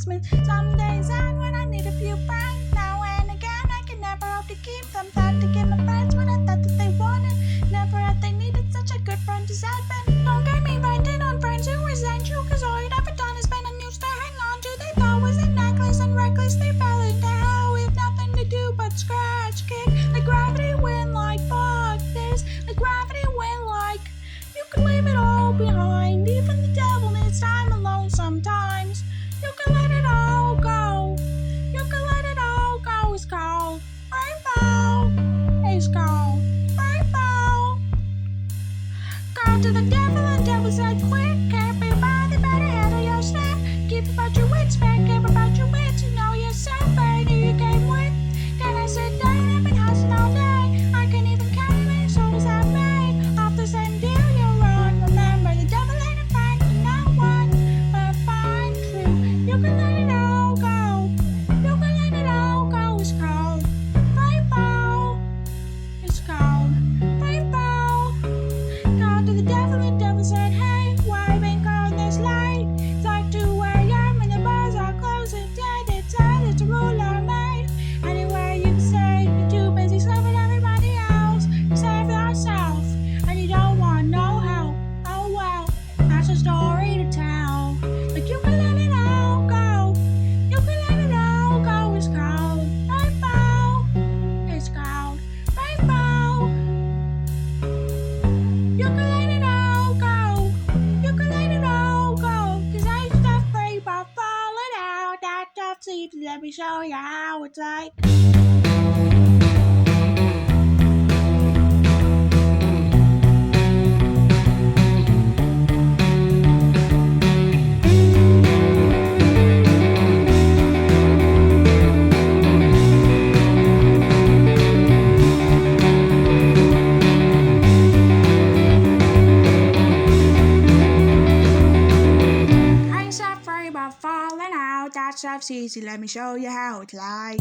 smooth. Some days out when I need a few brains. Now and again I can never hope to keep them. Thought to give my friends what I thought that they wanted. Never had they needed such a good friend as I've been. Don't get me rented on friends who resent you, cause all you'd ever done is been unused to hang on to. They thought was a necklace and recklessly fell into hell with nothing to do but scratch, kick. Like gravity win like fuck this. Like gravity win like you can leave it all behind. Even the devil needs time alone sometimes. You can let it all go. You can let it all go. It's called rainbow. It's called rainbow. Go to the devil and devil said quick. Can't be bothered, better handle your step. Keep about your wits, man. Care about your wits. You know yourself, and who you came with. Can I sit down? I've been hustling all day. I can't even count how many souls I've made off the same deal you're on. Remember, the devil ain't a friend to no one, but find true. You can let it all go. You can let it all go. It's called rainbow. It's called rainbow. Called to the devil said, hey, why you been calling this late? It's like 2 a.m. and the bars are closing dead. It's a rule I made. Anyway, you can say you're too busy serving everybody else. You save yourself, and you don't want no help. Oh well, that's a story to tell. But you can let it all go. You can let it all go. It's called rainbow. It's called rainbow. You can let it all go. You can let it all go. Cause I ain't stuff free by falling out. That tough seat, let me show you how it's like. I ain't stuff free by falling out. That stuff's easy, let me show you how it's like.